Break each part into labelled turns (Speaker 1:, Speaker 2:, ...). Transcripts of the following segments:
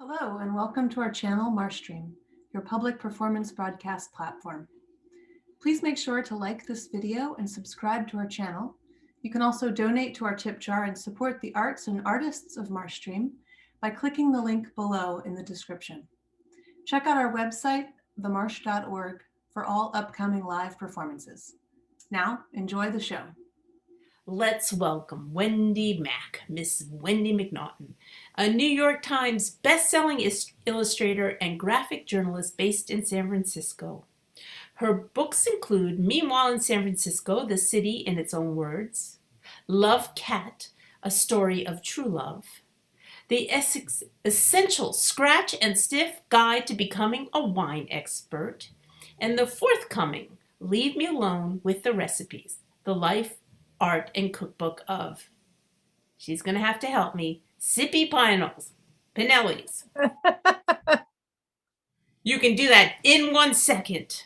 Speaker 1: Hello, and welcome to our channel, MarshStream, your public performance broadcast platform. Please make sure to like this video and subscribe to our channel. You can also donate to our tip jar and support the arts and artists of MarshStream by clicking the link below in the description. Check out our website, themarsh.org, for all upcoming live performances. Now, enjoy the show.
Speaker 2: Let's welcome Miss Wendy MacNaughton, a New York Times best-selling illustrator and graphic journalist based in San Francisco. Her books include Meanwhile in San Francisco, The City in Its Own Words, Love Cat, A Story of True Love, The Essential Scratch and Stiff Guide to Becoming a Wine Expert, and the forthcoming Leave Me Alone with the Recipes, The Life, Art, and Cookbook of, she's going to have to help me, Sippy Pinelli's. You can do that in 1 second,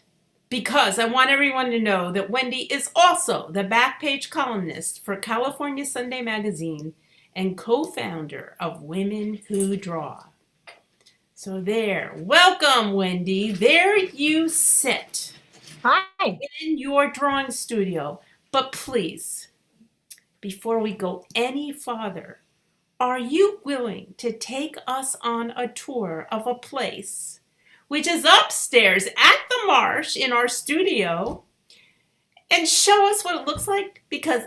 Speaker 2: because I want everyone to know that Wendy is also the back page columnist for California Sunday Magazine and co-founder of Women Who Draw. So there, welcome Wendy. There you sit.
Speaker 3: Hi.
Speaker 2: In your drawing studio. But please, before we go any farther, are you willing to take us on a tour of a place which is upstairs at the Marsh in our studio and show us what it looks like? Because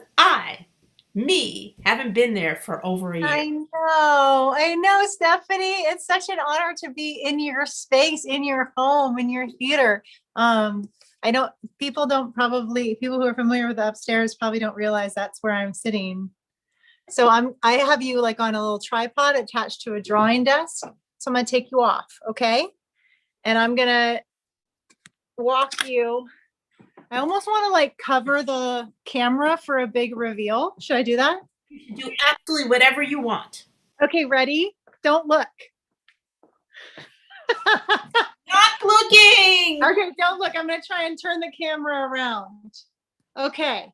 Speaker 2: haven't been there for over a year.
Speaker 3: I know, Stephanie. It's such an honor to be in your space, in your home, in your theater. People who are familiar with the upstairs probably don't realize that's where I'm sitting. So I have you like on a little tripod attached to a drawing desk. So I'm gonna take you off, okay? And I'm gonna walk you. I almost want to like cover the camera for a big reveal. Should I do that?
Speaker 2: You can do absolutely whatever you want.
Speaker 3: Okay, ready? Don't look.
Speaker 2: Not looking.
Speaker 3: Okay, don't look. I'm going to try and turn the camera around. Okay,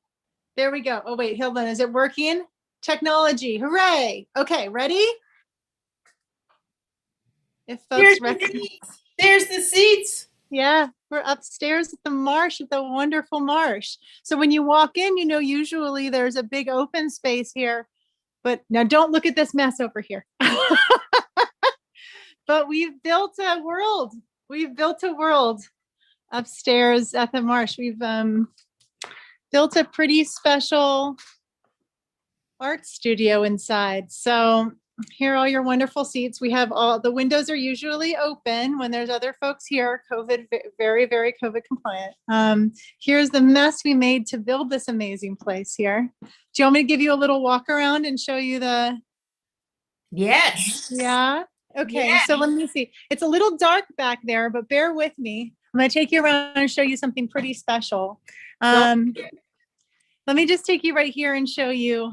Speaker 3: there we go. Oh, wait, hold on. Is it working? Technology. Hooray. Okay, ready? If folks
Speaker 2: There's the seats.
Speaker 3: Yeah, we're upstairs at the Marsh, at the wonderful Marsh. So when you walk in, you know, usually there's a big open space here. But now don't look at this mess over here. But we've built a world. We've built a world upstairs at the Marsh. We've built a pretty special art studio inside. So here are all your wonderful seats. We have the windows are usually open when there's other folks here, very, very COVID compliant. Here's the mess we made to build this amazing place here. Do you want me to give you a little walk around and show you the?
Speaker 2: Yes.
Speaker 3: Yeah. Okay. Yeah. So let me see. It's a little dark back there, but bear with me. I'm going to take you around and show you something pretty special. Let me just take you right here and show you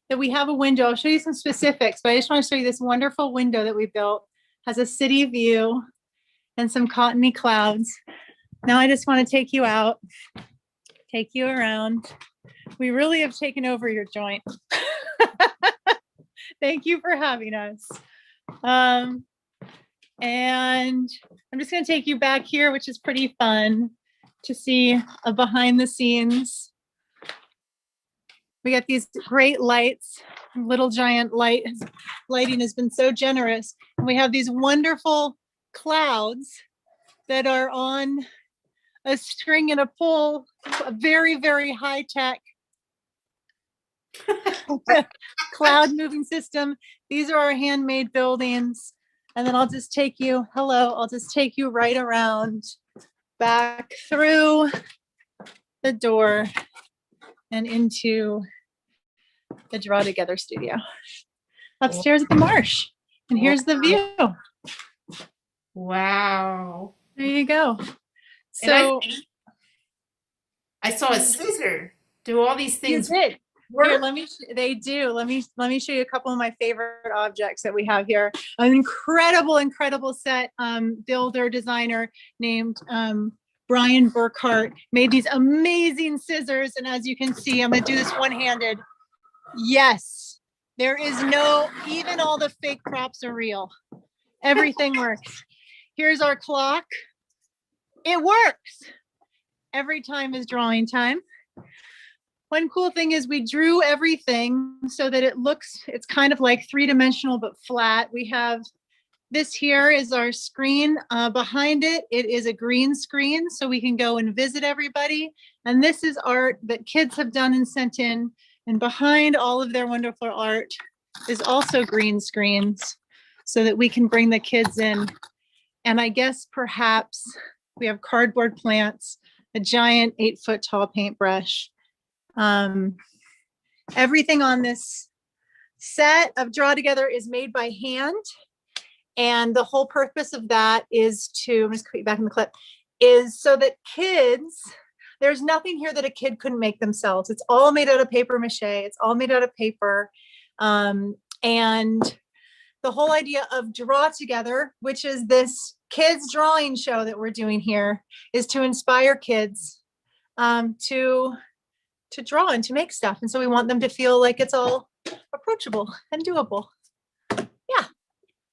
Speaker 3: that we have a window. I'll show you some specifics, but I just want to show you this wonderful window that we built. Has a city view and some cottony clouds. Now I just want to take you out, take you around. We really have taken over your joint. Thank you for having us. And I'm just going to take you back here, which is pretty fun to see a behind the scenes. We got these great lights. Little Giant lighting has been so generous. And we have these wonderful clouds that are on a string and a pole, a very, very high tech cloud moving system. These are our handmade buildings. And then I'll just take you right around back through the door and into the Draw Together studio upstairs at the Marsh. And here's the view.
Speaker 2: Wow.
Speaker 3: There you go. So
Speaker 2: I saw a scissor do all these things.
Speaker 3: You did. Here, they do. Let me show you a couple of my favorite objects that we have here. An incredible set builder designer named Brian Burkhart made these amazing scissors. And as you can see, I'm going to do this one-handed. Yes, there is even all the fake props are real. Everything works. Here's our clock. It works. Every time is drawing time. One cool thing is we drew everything so that it's kind of like three-dimensional but flat. We have this here is our screen. Behind it, it is a green screen so we can go and visit everybody. And this is art that kids have done and sent in. And behind all of their wonderful art is also green screens so that we can bring the kids in. And I guess perhaps we have cardboard plants, a giant 8-foot tall paintbrush. Everything on this set of Draw Together is made by hand. And the whole purpose of that is I'm just put you back in the clip, is so that kids, there's nothing here that a kid couldn't make themselves. It's all made out of paper mache. It's all made out of paper. And the whole idea of Draw Together, which is this kids drawing show that we're doing here, is to inspire kids to draw and to make stuff. And so we want them to feel like it's all approachable and doable. Yeah.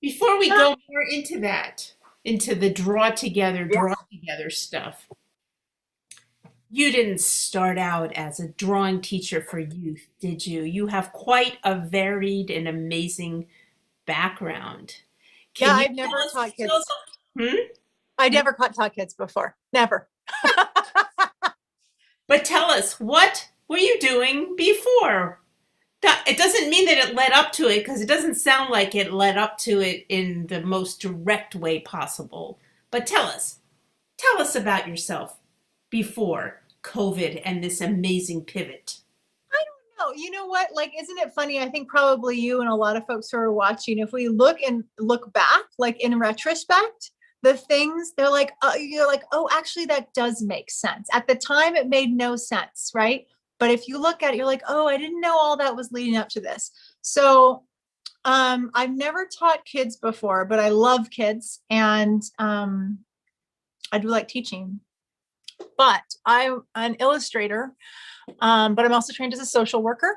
Speaker 2: Before we go more into that, into the draw together stuff, you didn't start out as a drawing teacher for youth, did you? You have quite a varied and amazing background.
Speaker 3: I've never taught kids. I never taught kids before. Never.
Speaker 2: But tell us, what were you doing before? It doesn't mean that it led up to it, because it doesn't sound like it led up to it in the most direct way possible. But tell us about yourself before COVID and this amazing pivot.
Speaker 3: I don't know. You know what? Like, isn't it funny? I think probably you and a lot of folks who are watching, if we look back, like in retrospect, the things they're like, you're like, oh, actually, that does make sense. At the time, it made no sense, right? But if you look at it, you're like, oh, I didn't know all that was leading up to this. So I've never taught kids before, but I love kids, and I do like teaching. But I'm an illustrator, but I'm also trained as a social worker.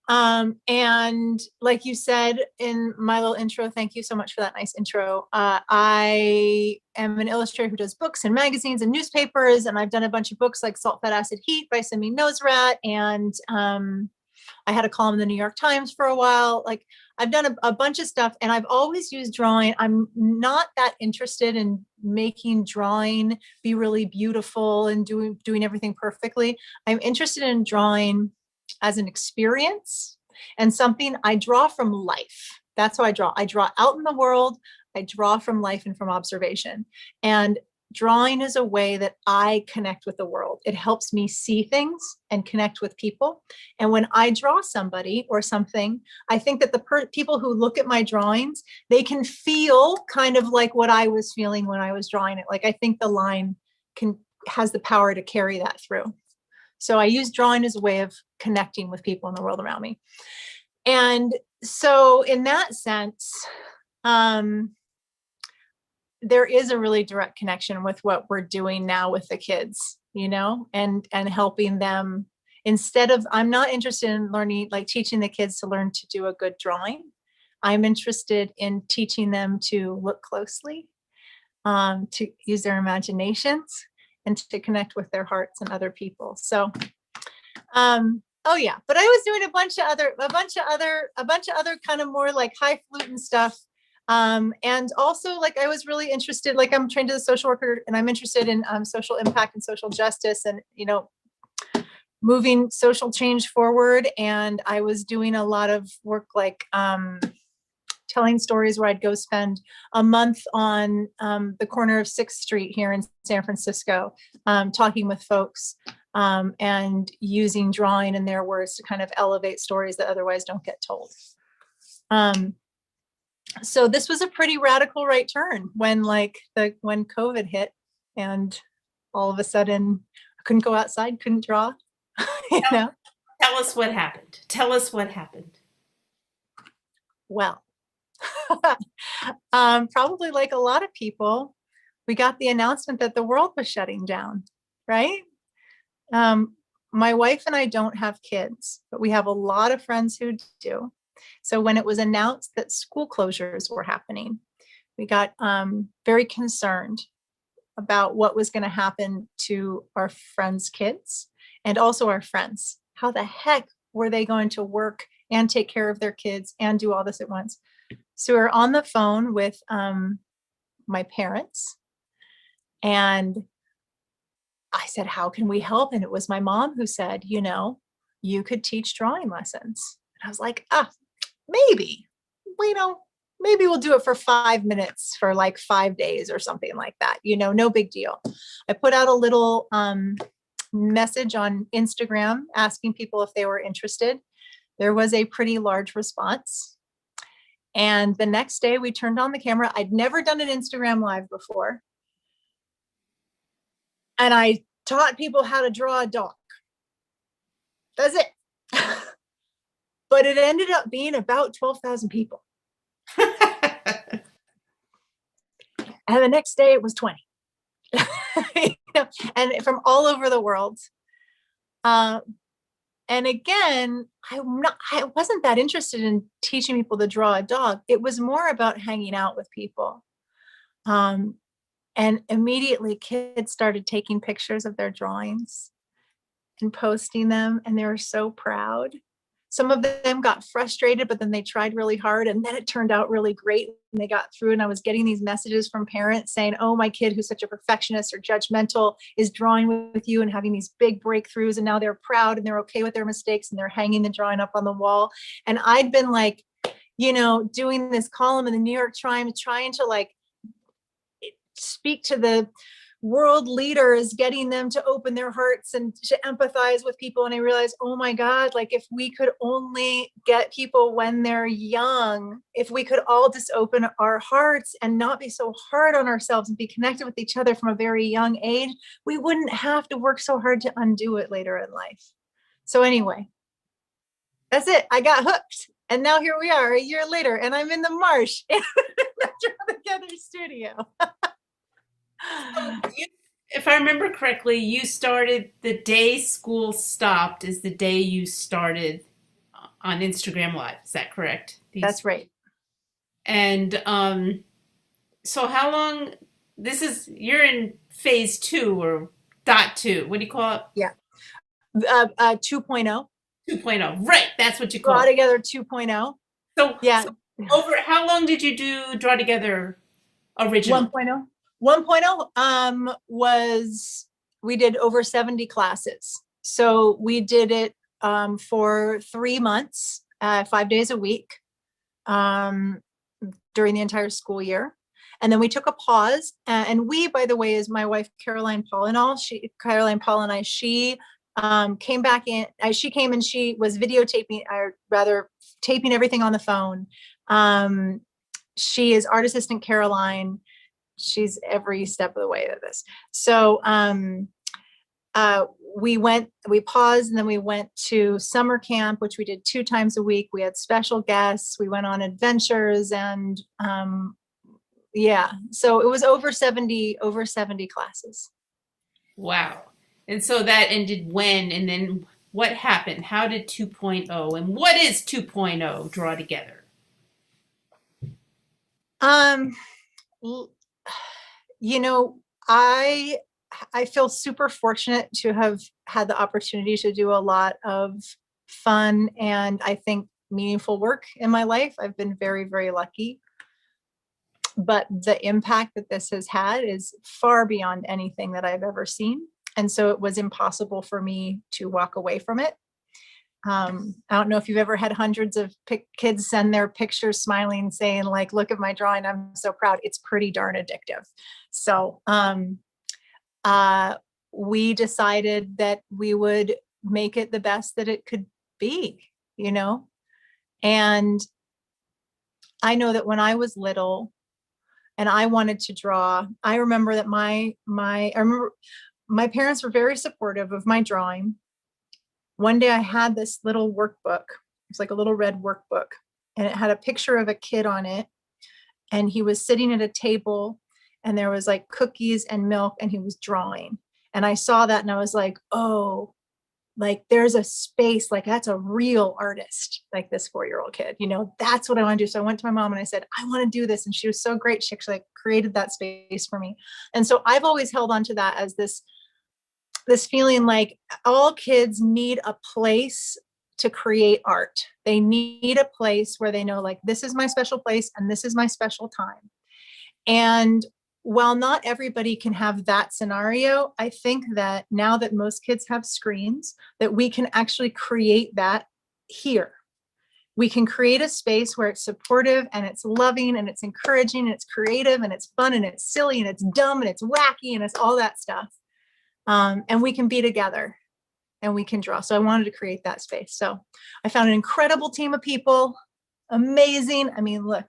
Speaker 3: And like you said in my little intro, thank you so much for that nice intro. I am an illustrator who does books and magazines and newspapers, and I've done a bunch of books like Salt, Fat, Acid, Heat by Simi Nosrat, and I had a column in the New York Times for a while. Like, I've done a bunch of stuff, and I've always used drawing. I'm not that interested in making drawing be really beautiful and doing everything perfectly. I'm interested in drawing as an experience and something I draw from life. That's how I draw. I draw out in the world. I draw from life and from observation. And drawing is a way that I connect with the world. It helps me see things and connect with people. And when I draw somebody or something, I think that the people who look at my drawings, they can feel kind of like what I was feeling when I was drawing it. Like, I think the line has the power to carry that through. So I use drawing as a way of connecting with people in the world around me. And so in that sense, there is a really direct connection with what we're doing now with the kids, and helping them. I'm not interested in teaching the kids to learn to do a good drawing. I'm interested in teaching them to look closely, to use their imaginations, and to connect with their hearts and other people. So, oh yeah, but I was doing a bunch of other kind of more like highfalutin stuff. And also, like, I was really interested, like, I'm trained as a social worker, and I'm interested in social impact and social justice, and moving social change forward. And I was doing a lot of work, like telling stories, where I'd go spend a month on the corner of 6th Street here in San Francisco, talking with folks, and using drawing in their words to kind of elevate stories that otherwise don't get told. So this was a pretty radical right turn when COVID hit, and all of a sudden I couldn't go outside, couldn't draw.
Speaker 2: Tell us what happened. Tell us what happened.
Speaker 3: Well, probably like a lot of people, we got the announcement that the world was shutting down, right? My wife and I don't have kids, but we have a lot of friends who do. So when it was announced that school closures were happening, We got very concerned about what was going to happen to our friends' kids and also our friends. How the heck were they going to work and take care of their kids and do all this at once? So we were on the phone with my parents, and I said, how can we help? And it was my mom who said, you could teach drawing lessons. And I was like, maybe, maybe we'll do it for 5 minutes for like 5 days or something like that. No big deal. I put out a little message on Instagram asking people if they were interested. There was a pretty large response. And the next day we turned on the camera. I'd never done an Instagram Live before. And I taught people how to draw a dog. That's it. But it ended up being about 12,000 people. And the next day it was 20. And from all over the world. And again, I wasn't that interested in teaching people to draw a dog. It was more about hanging out with people. And immediately kids started taking pictures of their drawings and posting them, and they were so proud. Some of them got frustrated, but then they tried really hard, and then it turned out really great and they got through. And I was getting these messages from parents saying, oh, my kid who's such a perfectionist or judgmental is drawing with you and having these big breakthroughs, and now they're proud and they're okay with their mistakes and they're hanging the drawing up on the wall. And I'd been like, doing this column in the New York Times, trying to like speak to the world leaders, getting them to open their hearts and to empathize with people. And I realized, oh my God, like if we could only get people when they're young, if we could all just open our hearts and not be so hard on ourselves and be connected with each other from a very young age, we wouldn't have to work so hard to undo it later in life. So anyway, that's it. I got hooked. And now here we are a year later, and I'm in the Marsh in the Draw Together studio.
Speaker 2: If I remember correctly, you started the day school stopped is the day you started on Instagram Live. Is that correct?
Speaker 3: That's right.
Speaker 2: And so how long, you're in phase 2 or dot 2. What do you call it?
Speaker 3: Yeah. 2.0.
Speaker 2: 2.0. Right. That's what you call
Speaker 3: Draw
Speaker 2: it.
Speaker 3: Together 2.0.
Speaker 2: So,
Speaker 3: yeah.
Speaker 2: So over how long did you do Draw Together originally?
Speaker 3: 1.0. 1.0 was, we did over 70 classes. So we did it for 3 months, 5 days a week during the entire school year. And then we took a pause. And we, by the way, is my wife, Caroline Paul and I, she came back in, she came and she was videotaping, or rather taping everything on the phone. She is art assistant Caroline. She's every step of the way of this. So we paused, and then we went to summer camp, which we did 2 times a week. We had special guests. We went on adventures, and yeah, so it was over 70 classes.
Speaker 2: Wow. And so that ended when, and then what happened? How did 2.0, and what is 2.0 Draw Together?
Speaker 3: I feel super fortunate to have had the opportunity to do a lot of fun and I think meaningful work in my life. I've been very, very lucky. But the impact that this has had is far beyond anything that I've ever seen. And so it was impossible for me to walk away from it. I don't know if you've ever had hundreds of kids send their pictures smiling, saying like, look at my drawing, I'm so proud. It's pretty darn addictive. So we decided that we would make it the best that it could be, and I know that when I was little and I wanted to draw, I remember that my parents were very supportive of my drawing. One day I had this little workbook. It's like a little red workbook, and it had a picture of a kid on it. And he was sitting at a table, and there was like cookies and milk, and he was drawing. And I saw that and I was like, oh, like there's a space, like that's a real artist, like this 4-year-old kid, that's what I want to do. So I went to my mom and I said, I want to do this. And she was so great. She actually created that space for me. And so I've always held on to that as this feeling like all kids need a place to create art. They need a place where they know, like, this is my special place and this is my special time. And while not everybody can have that scenario, I think that now that most kids have screens, that we can actually create that here. We can create a space where it's supportive and it's loving and it's encouraging and it's creative and it's fun and it's silly and it's dumb and it's wacky and it's all that stuff. And we can be together and we can draw. So I wanted to create that space. So I found an incredible team of people, amazing. I mean, look,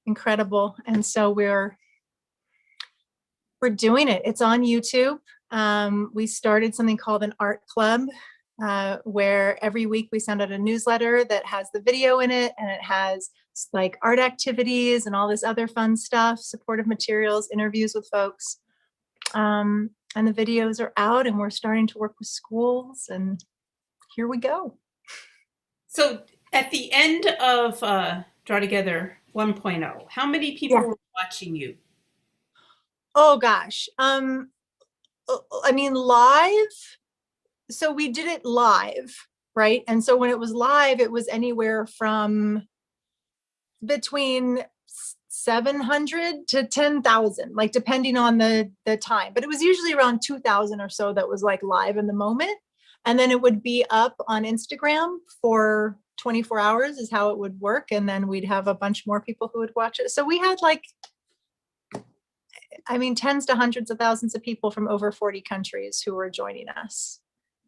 Speaker 3: incredible. And so we're doing it. It's on YouTube. We started something called an art club, where every week we send out a newsletter that has the video in it, and it has like art activities and all this other fun stuff, supportive materials, interviews with folks. And the videos are out, and we're starting to work with schools, and here we go.
Speaker 2: So at the end of Draw Together 1.0, how many people were watching you?
Speaker 3: Oh gosh. I mean, live. So we did it live, right? And so when it was live, it was anywhere from between 700 to 10,000, like depending on the time, but it was usually around 2,000 or so that was like live in the moment. And then it would be up on Instagram for 24 hours is how it would work. And then we'd have a bunch more people who would watch it. So we had like, I mean, tens to hundreds of thousands of people from over 40 countries who were joining us.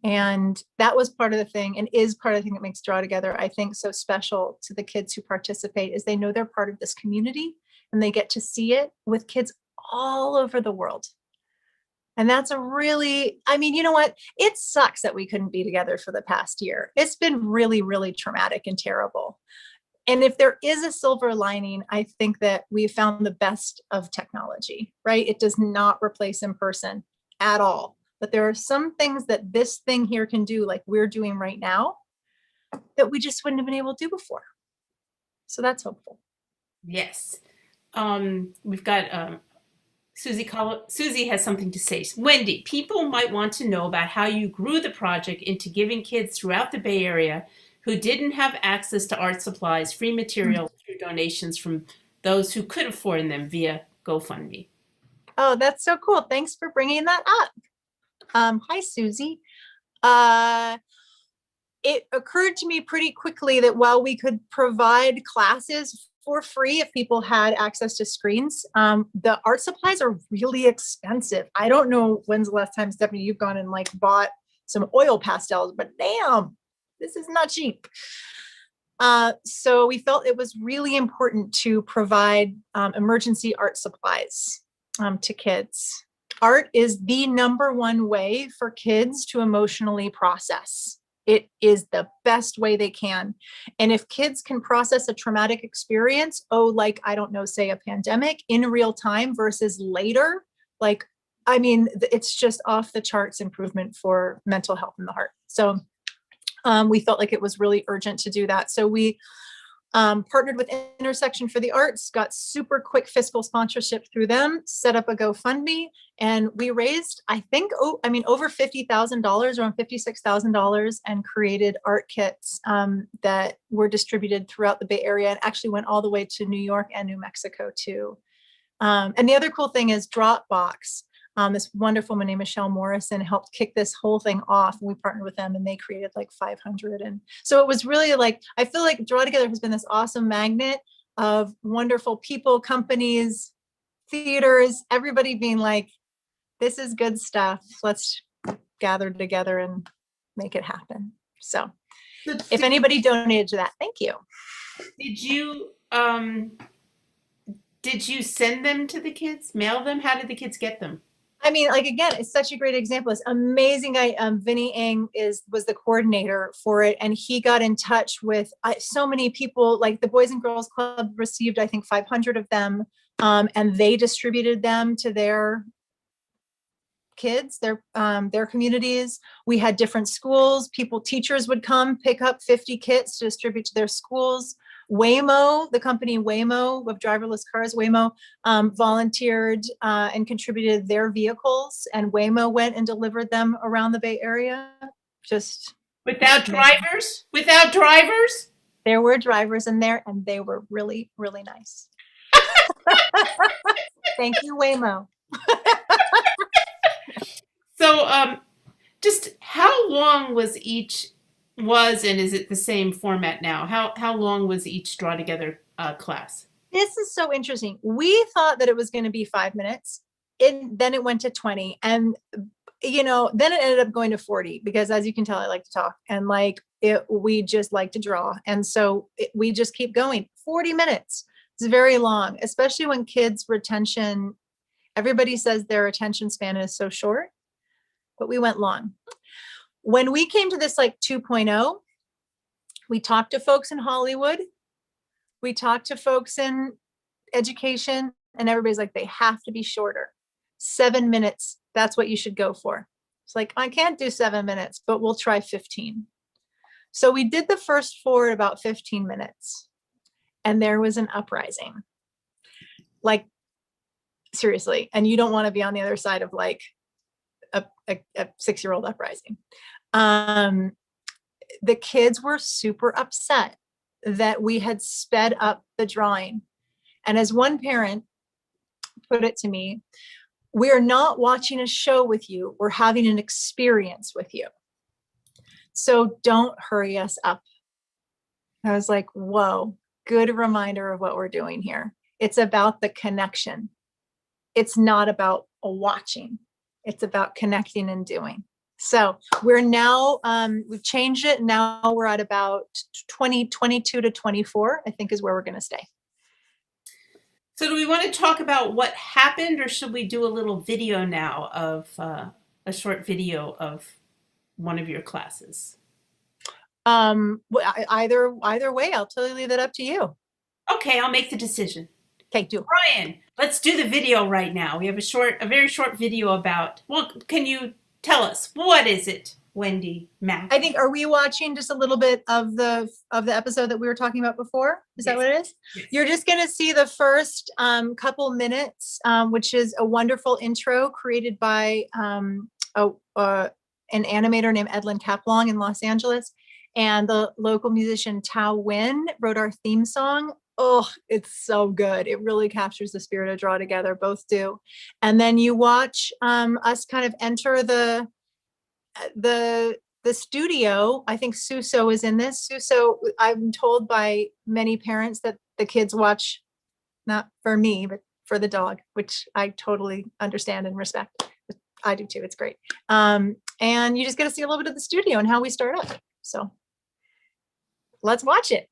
Speaker 3: And that was part of the thing, and is part of the thing that makes Draw Together, I think, so special to the kids who participate, is they know they're part of this community and they get to see it with kids all over the world. And that's a really, I mean, you know what? It sucks that we couldn't be together for the past year. It's been really, really traumatic and terrible. And if there is a silver lining, I think that we found the best of technology, right? It does not replace in person at all. But there are some things that this thing here can do, like we're doing right now, that we just wouldn't have been able to do before. So that's hopeful.
Speaker 2: Yes. We've got Susie has something to say. Wendy, people might want to know about how you grew the project into giving kids throughout the Bay Area who didn't have access to art supplies, free material through donations from those who could afford them via GoFundMe.
Speaker 3: Oh, that's so cool. Thanks for bringing that up. Hi, Susie. It occurred to me pretty quickly that while we could provide classes for free if people had access to screens, the art supplies are really expensive. I don't know when's the last time, Stephanie, you've gone and like bought some oil pastels, but damn, this is not cheap. So we felt it was really important to provide emergency art supplies to kids. Art is the #1 way for kids to emotionally process. It is the best way they can. And if kids can process a traumatic experience, like, I don't know, say a pandemic in real time versus later, like, I mean, it's just off the charts improvement for mental health in the heart. So we felt like it was really urgent to do that. So we partnered with Intersection for the Arts, got super quick fiscal sponsorship through them, set up a GoFundMe, and we raised, I think, over $50,000, around $56,000, and created art kits that were distributed throughout the Bay Area and actually went all the way to New York and New Mexico too. And the other cool thing is Dropbox. This wonderful woman named Michelle Morrison helped kick this whole thing off. And we partnered with them and they created like 500. And so it was really like, I feel like Draw Together has been this awesome magnet of wonderful people, companies, theaters, everybody being like, this is good stuff. Let's gather together and make it happen. So if anybody donated to that, thank you.
Speaker 2: Did you send them to the kids, mail them? How did the kids get them?
Speaker 3: I mean, like, again, it's such a great example. It's amazing guy. Vinny Ng was the coordinator for it. And he got in touch with so many people, like the Boys and Girls Club received, I think, 500 of them. And they distributed them to their kids, their communities. We had different schools. Teachers would come pick up 50 kits to distribute to their schools. Waymo, the company Waymo of driverless cars, Waymo volunteered and contributed their vehicles, and Waymo went and delivered them around the Bay Area. Just
Speaker 2: without drivers? Without drivers?
Speaker 3: There were drivers in there, and they were really, really nice. Thank you, Waymo.
Speaker 2: So, just how long was and is it the same format now? How long was each draw together class?
Speaker 3: This is so interesting. We thought that it was going to be 5 minutes. Then it went to 20, and then it ended up going to 40 because, as you can tell, I like to talk, and we just like to draw, and so we just keep going. 40 minutes. It's very long, especially when kids' retention. Everybody says their attention span is so short, but we went long. When we came to this 2.0, we talked to folks in Hollywood, we talked to folks in education, and everybody's like, they have to be shorter. 7 minutes, that's what you should go for. It's like, I can't do 7 minutes, but we'll try 15. So we did the first 4 at about 15 minutes, and there was an uprising. Seriously, and you don't want to be on the other side of a 6-year-old uprising. The kids were super upset that we had sped up the drawing. And as one parent put it to me, we're not watching a show with you, we're having an experience with you. So don't hurry us up. I was like, whoa, good reminder of what we're doing here. It's about the connection. It's not about watching. It's about connecting and doing. So we're now, we've changed it. Now we're at about 22 to 24, I think is where we're going to stay.
Speaker 2: So do we want to talk about what happened, or should we do a little video now of a short video of one of your classes?
Speaker 3: Either way, I'll totally leave that up to you.
Speaker 2: Okay, I'll make the decision.
Speaker 3: Okay, do it.
Speaker 2: Brian, let's do the video right now. We have a very short video about, well, can you tell us, what is it, Wendy Mac?
Speaker 3: I think, are we watching just a little bit of the episode that we were talking about before? Is that what it is?
Speaker 2: Yes.
Speaker 3: You're just going to see the first couple minutes, which is a wonderful intro created by an animator named Edlin Kaplong in Los Angeles. And the local musician Tao Win wrote our theme song. Oh, it's so good. It really captures the spirit of Draw Together, both do. And then you watch us kind of enter the studio. I think Suso is in this. Suso, I'm told by many parents that the kids watch, not for me, but for the dog, which I totally understand and respect. I do too. It's great. And you just get to see a little bit of the studio and how we start up. So let's watch it.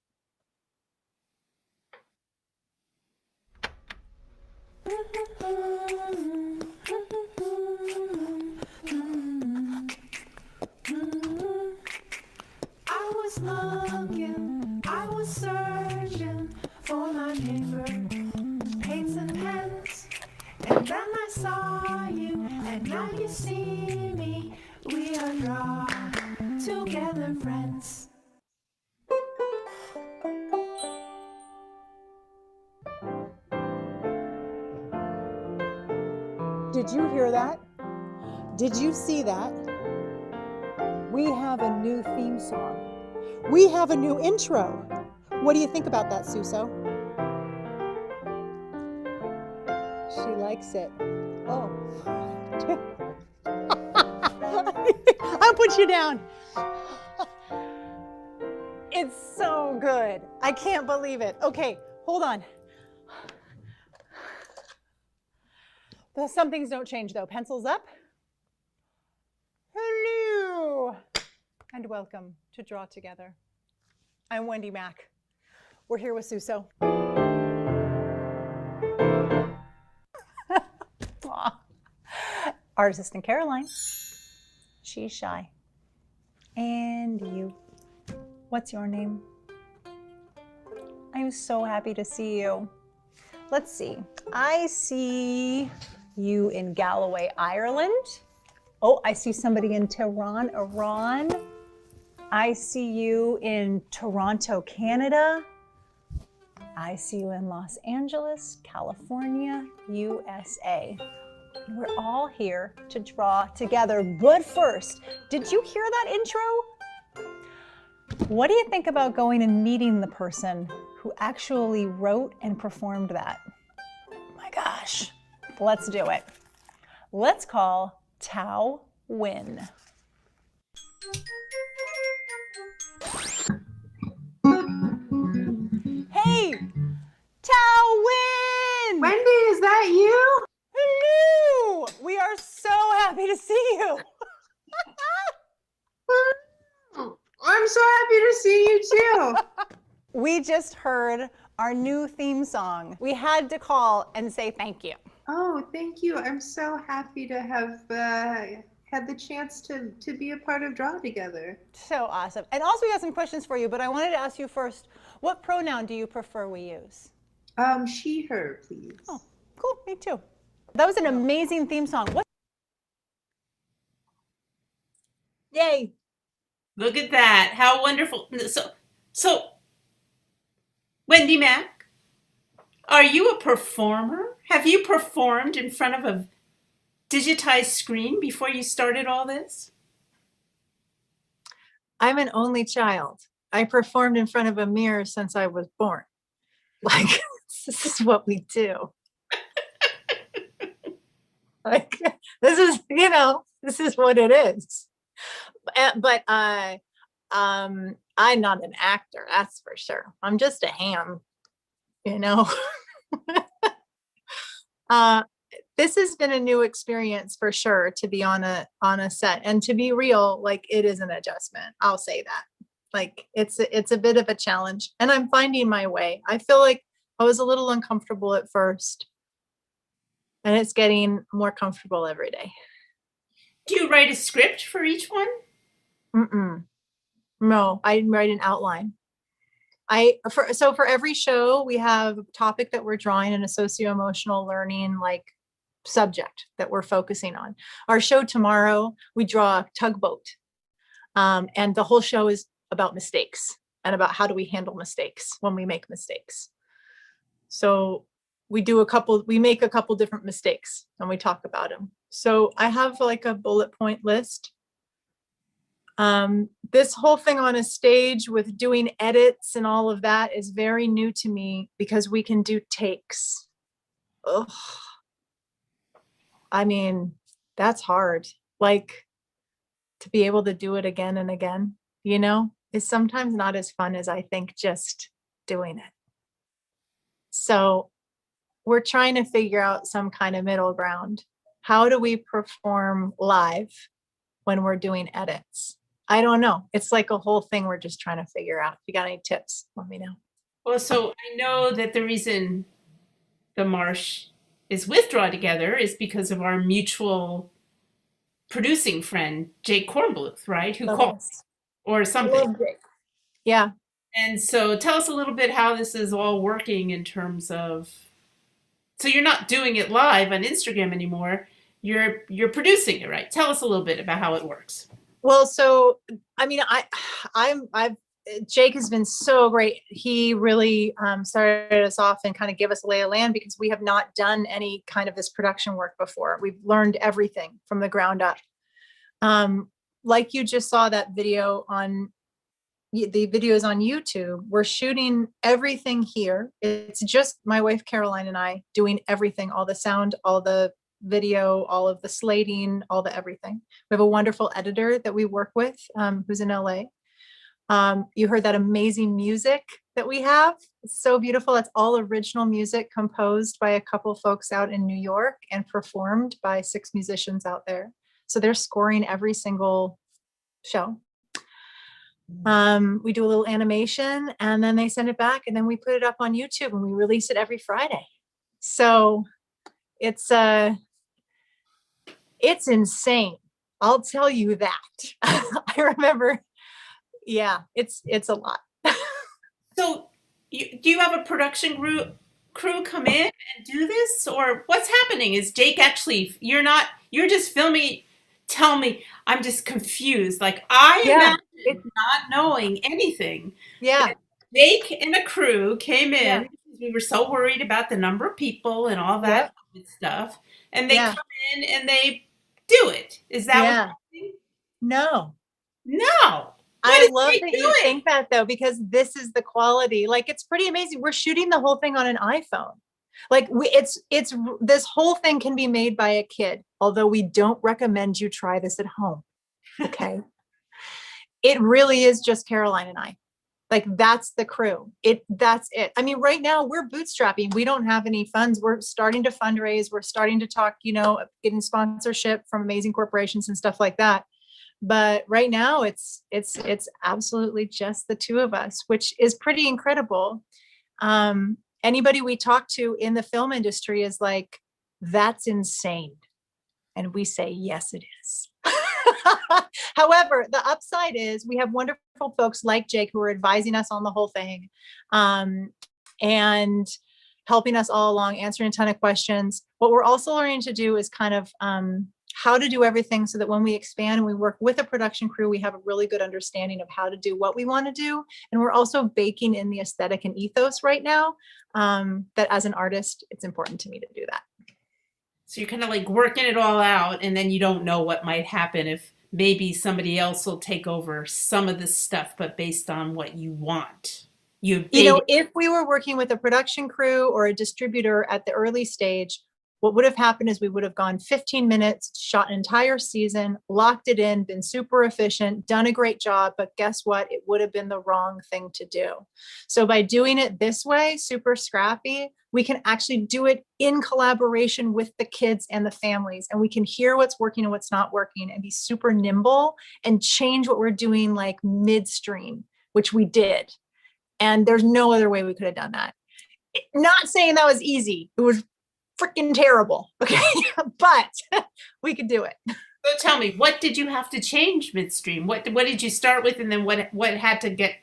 Speaker 4: I was looking, I was searching for my neighbor, paints and pens, and then I saw you, and now you see me. We are Draw Together friends.
Speaker 5: Did you hear that? Did you see that? We have a new theme song. We have a new intro. What do you think about that, Suso? She likes it. Oh. I'll put you down. It's so good. I can't believe it. Okay, hold on. Some things don't change though. Pencils up. Hello and welcome to Draw Together. I'm Wendy Mac. We're here with Suso. Our assistant Caroline. She's shy. And you. What's your name? I'm so happy to see you. Let's see. I see you in Galloway, Ireland. Oh, I see somebody in Tehran, Iran. I see you in Toronto, Canada. I see you in Los Angeles, California, USA. We're all here to draw together. But first, did you hear that intro? What do you think about going and meeting the person who actually wrote and performed that? Oh my gosh, let's do it. Let's call Tao Win. Hey, Tao Win!
Speaker 6: Wendy, is that you?
Speaker 5: Hello! We are so happy to see you.
Speaker 6: I'm so happy to see you too.
Speaker 5: We just heard our new theme song. We had to call and say thank you.
Speaker 6: Oh, thank you. I'm so happy to have had the chance to be a part of Draw Together.
Speaker 5: So awesome. And also we have some questions for you, but I wanted to ask you first, what pronoun do you prefer we use?
Speaker 6: She, her, please.
Speaker 5: Oh, cool. Me too. That was an amazing theme song. What? Yay.
Speaker 2: Look at that. How wonderful. So, Wendy Mac, are you a performer? Have you performed in front of a digitized screen before you started all this?
Speaker 3: I'm an only child. I performed in front of a mirror since I was born. Like, this is what we do. Like, this is, this is what it is. But I'm not an actor, that's for sure. I'm just a ham, This has been a new experience for sure, to be on a set, and to be real, like, it is an adjustment. I'll say that. Like, it's a bit of a challenge, and I'm finding my way. I feel like I was a little uncomfortable at first, and it's getting more comfortable every day.
Speaker 2: Do you write a script for each one?
Speaker 3: No, I write an outline. For every show, we have a topic that we're drawing and a socio-emotional learning subject that we're focusing on. Our show tomorrow, we draw a tugboat, and the whole show is about mistakes and about how do we handle mistakes when we make mistakes. So we make a couple different mistakes and we talk about them. So I have like a bullet point list. This whole thing on a stage with doing edits and all of that is very new to me because we can do takes. Ugh. I mean, that's hard. Like, to be able to do it again and again, is sometimes not as fun as I think just doing it. So we're trying to figure out some kind of middle ground. How do we perform live when we're doing edits? I don't know. It's like a whole thing we're just trying to figure out. If you got any tips, let me know.
Speaker 2: Well, so I know that the reason the Marsh is with Draw Together is because of our mutual producing friend, Jake Kornbluth, right? Who called or something.
Speaker 3: Yeah.
Speaker 2: And so tell us a little bit how this is all working in terms of, so you're not doing it live on Instagram anymore. You're producing it, right? Tell us a little bit about how it works.
Speaker 3: Well, so, I mean, Jake has been so great. He really started us off and kind of gave us a lay of land because we have not done any kind of this production work before. We've learned everything from the ground up. Like you just saw that video on the videos on YouTube, we're shooting everything here. It's just my wife, Caroline, and I doing everything, all the sound, all the video, all of the slating, all the everything. We have a wonderful editor that we work with, who's in LA. You heard that amazing music that we have. It's so beautiful. That's all original music composed by a couple folks out in New York and performed by 6 musicians out there. So they're scoring every single show. We do a little animation and then they send it back and then we put it up on YouTube and we release it every Friday. So it's insane. I'll tell you that. I remember. Yeah, it's a lot.
Speaker 2: So do you have a production crew come in and do this, or what's happening? Is Jake actually, you're just filming, tell me, I'm just confused. Like I
Speaker 3: Yeah.
Speaker 2: imagine not knowing anything.
Speaker 3: Yeah.
Speaker 2: Jake and a crew came
Speaker 3: Yeah.
Speaker 2: in because we were so worried about the number of people and all that
Speaker 3: Yep.
Speaker 2: good stuff. And they
Speaker 3: Yeah.
Speaker 2: come in and they do it. Is that what's
Speaker 3: Yeah.
Speaker 2: happening?
Speaker 3: No.
Speaker 2: No. What
Speaker 3: I
Speaker 2: is
Speaker 3: love
Speaker 2: Jake
Speaker 3: that you
Speaker 2: doing?
Speaker 3: think that though, because this is the quality. Like it's pretty amazing. We're shooting the whole thing on an iPhone. Like it's this whole thing can be made by a kid, although we don't recommend you try this at home. Okay. It really is just Caroline and I. Like that's the crew. That's it. I mean, right now we're bootstrapping. We don't have any funds. We're starting to fundraise. We're starting to talk, getting sponsorship from amazing corporations and stuff like that. But right now it's absolutely just the two of us, which is pretty incredible. Anybody we talk to in the film industry is like, that's insane. And we say, yes, it is. However, the upside is we have wonderful folks like Jake who are advising us on the whole thing, and helping us all along, answering a ton of questions. What we're also learning to do is kind of how to do everything so that when we expand and we work with a production crew, we have a really good understanding of how to do what we want to do. And we're also baking in the aesthetic and ethos right now, that as an artist, it's important to me to do that.
Speaker 2: So you're kind of like working it all out, and then you don't know what might happen if maybe somebody else will take over some of this stuff, but based on what you want.
Speaker 3: If we were working with a production crew or a distributor at the early stage, what would have happened is we would have gone 15 minutes, shot an entire season, locked it in, been super efficient, done a great job, but guess what? It would have been the wrong thing to do. So by doing it this way, super scrappy, we can actually do it in collaboration with the kids and the families, and we can hear what's working and what's not working and be super nimble and change what we're doing like midstream, which we did. And there's no other way we could have done that. Not saying that was easy. It was freaking terrible. Okay. But we could do it.
Speaker 2: So tell me, what did you have to change midstream? What did you start with, and then what had to get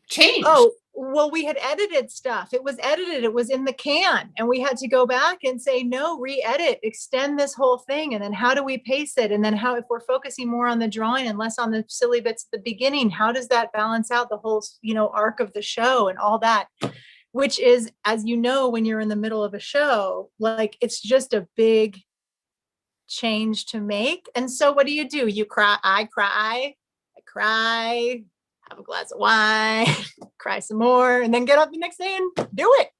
Speaker 2: changed?
Speaker 3: Oh, well, we had edited stuff. It was edited. It was in the can. And we had to go back and say, no, re-edit, extend this whole thing. And then how do we pace it? And then how, if we're focusing more on the drawing and less on the silly bits at the beginning, how does that balance out the whole, arc of the show and all that? Which is, as you know, when you're in the middle of a show, like it's just a big change to make. And so what do? You cry, I cry, have a glass of wine, cry some more, and then get up the next day and do it,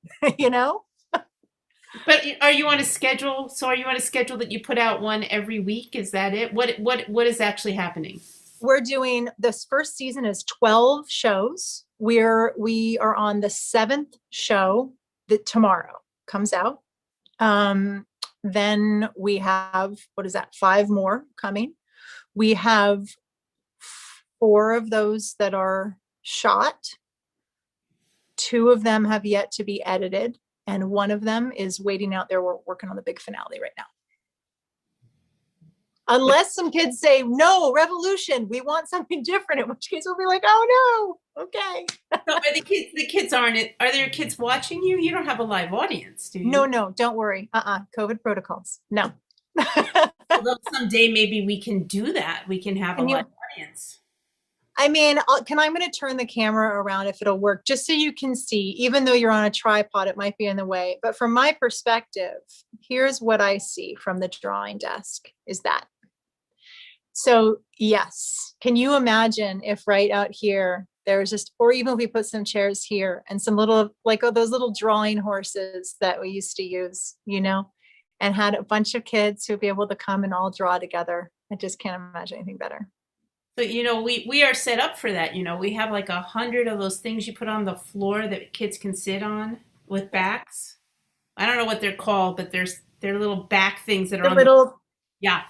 Speaker 2: But are you on a schedule? So are you on a schedule that you put out one every week? Is that it? What is actually happening?
Speaker 3: We're doing, this first season is 12 shows. We are on the 7th show that tomorrow comes out. Then we have, 5 more coming. We have 4 of those that are shot. 2 of them have yet to be edited, and 1 of them is waiting out there. We're working on the big finale right now. Unless some kids say, no, revolution, we want something different, in which case we'll be like, oh no, okay.
Speaker 2: So are the kids aren't it? Are there kids watching you? You don't have a live audience, do you?
Speaker 3: No, don't worry. COVID protocols. No.
Speaker 2: Although someday maybe we can do that. We can have a live audience.
Speaker 3: I mean, I'm going to turn the camera around if it'll work, just so you can see. Even though you're on a tripod, it might be in the way. But from my perspective, here's what I see from the drawing desk is that. So yes, can you imagine if right out here, there's just, or even if we put some chairs here and some little, like those little drawing horses that we used to use, and had a bunch of kids who'd be able to come and all draw together. I just can't imagine anything better.
Speaker 2: But we are set up for that. We have like 100 of those things you put on the floor that kids can sit on with backs. I don't know what they're called, but they're little back things that are yeah.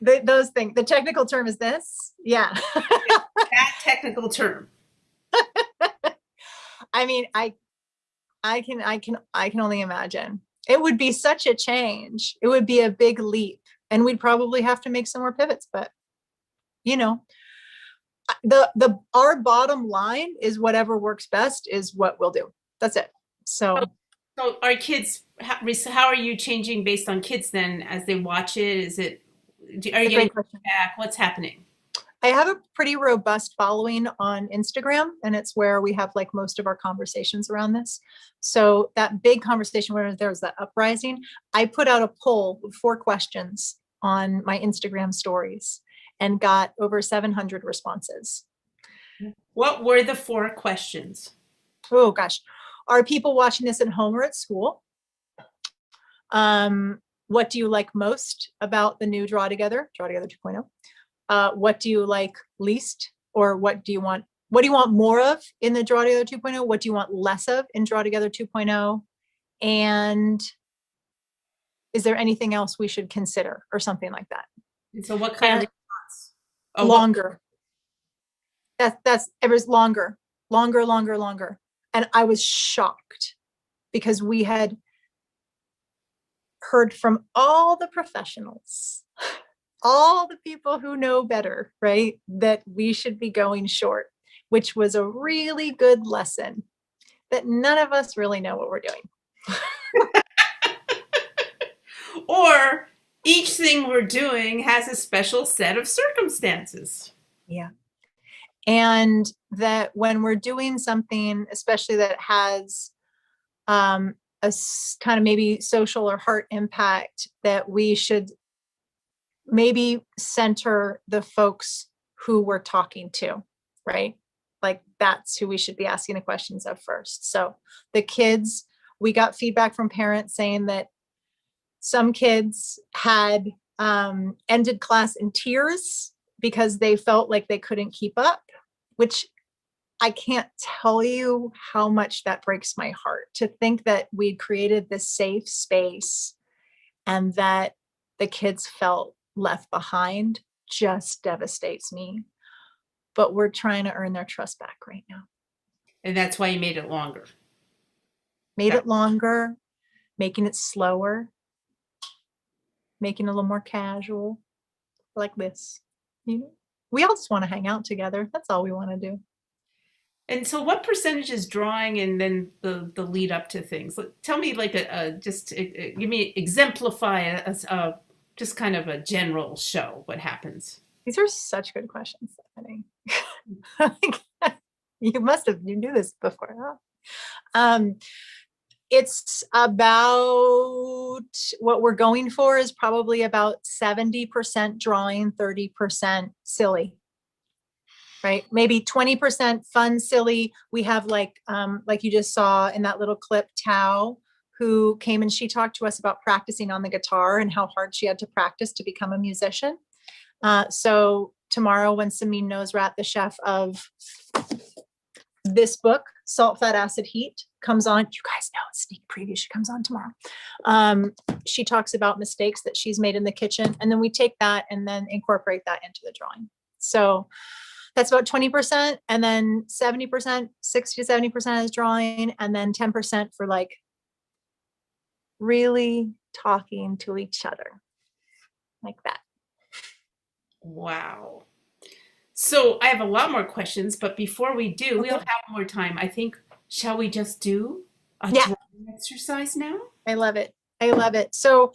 Speaker 3: Those things. The technical term is this. Yeah.
Speaker 2: That technical term.
Speaker 3: I mean, I can only imagine. It would be such a change. It would be a big leap, and we'd probably have to make some more pivots, but our bottom line is whatever works best is what we'll do. That's it. So
Speaker 2: our kids, how are you changing based on kids then as they watch it? Are you
Speaker 3: Great
Speaker 2: getting
Speaker 3: question.
Speaker 2: feedback? What's happening?
Speaker 3: I have a pretty robust following on Instagram, and it's where we have like most of our conversations around this. So that big conversation where there was that uprising, I put out a poll with 4 questions on my Instagram stories and got over 700 responses.
Speaker 2: What were the 4 questions?
Speaker 3: Oh gosh. Are people watching this at home or at school? What do you like most about the new Draw Together 2.0? What do you like least, or what do you want more of in the Draw Together 2.0? What do you want less of in Draw Together 2.0? And is there anything else we should consider, or something like that?
Speaker 2: And so what kind of response? Oh,
Speaker 3: Longer. It was longer. And I was shocked because we had heard from all the professionals, all the people who know better, right, that we should be going short, which was a really good lesson that none of us really know what we're doing.
Speaker 2: Or each thing we're doing has a special set of circumstances.
Speaker 3: Yeah. And that when we're doing something, especially that has a kind of maybe social or heart impact, that we should maybe center the folks who we're talking to, right? Like that's who we should be asking the questions of first. So the kids, we got feedback from parents saying that some kids had ended class in tears because they felt like they couldn't keep up, which I can't tell you how much that breaks my heart to think that we created this safe space and that the kids felt left behind. Just devastates me. But we're trying to earn their trust back right now.
Speaker 2: And that's why you made it longer.
Speaker 3: Made it longer, making it slower, making it a little more casual, like this. You know, we all just want to hang out together. That's all we want to do.
Speaker 2: And so what percentage is drawing and then the lead up to things? Tell me like give me, exemplify just kind of a general show, what happens.
Speaker 3: These are such good questions, Stephanie. You knew this before, huh? It's about, what we're going for is probably about 70% drawing, 30% silly, right? Maybe 20% fun, silly. We have like you just saw in that little clip, Tao, who came and she talked to us about practicing on the guitar and how hard she had to practice to become a musician. So tomorrow, when Samin Nosrat, the chef of this book, Salt, Fat, Acid, Heat, comes on, you guys know, sneak preview, she comes on tomorrow. She talks about mistakes that she's made in the kitchen, and then we take that and then incorporate that into the drawing. So that's about 20%, and then 70%, 60 to 70% is drawing, and then 10% for like really talking to each other, like that.
Speaker 2: Wow. So I have a lot more questions, but before we do, we'll have more time. I think, shall we just do a drawing exercise now?
Speaker 3: I love it. I love it. So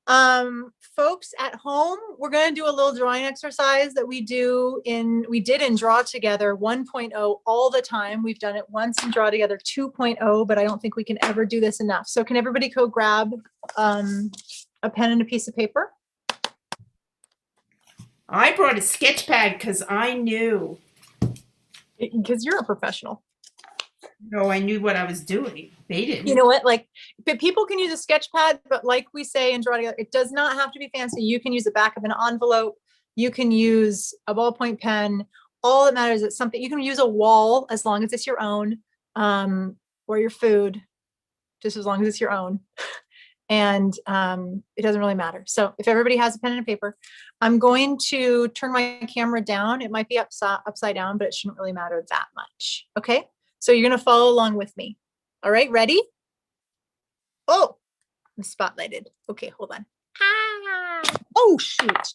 Speaker 3: folks at home, we're going to do a little drawing exercise that we did in Draw Together 1.0 all the time. We've done it once in Draw Together 2.0, but I don't think we can ever do this enough. So can everybody go grab a pen and a piece of paper?
Speaker 2: I brought a sketch pad because I knew.
Speaker 3: Because you're a professional.
Speaker 2: No, I knew what I was doing. They didn't.
Speaker 3: You know what? Like, but people can use a sketch pad, but like we say in Draw Together, it does not have to be fancy. You can use the back of an envelope. You can use a ballpoint pen. All that matters is something. You can use a wall as long as it's your own, or your food, just as long as it's your own. And it doesn't really matter. So if everybody has a pen and a paper, I'm going to turn my camera down. It might be upside down, but it shouldn't really matter that much. Okay. So you're going to follow along with me. All right. Ready? Oh, I'm spotlighted. Okay. Hold on. Oh, shoot.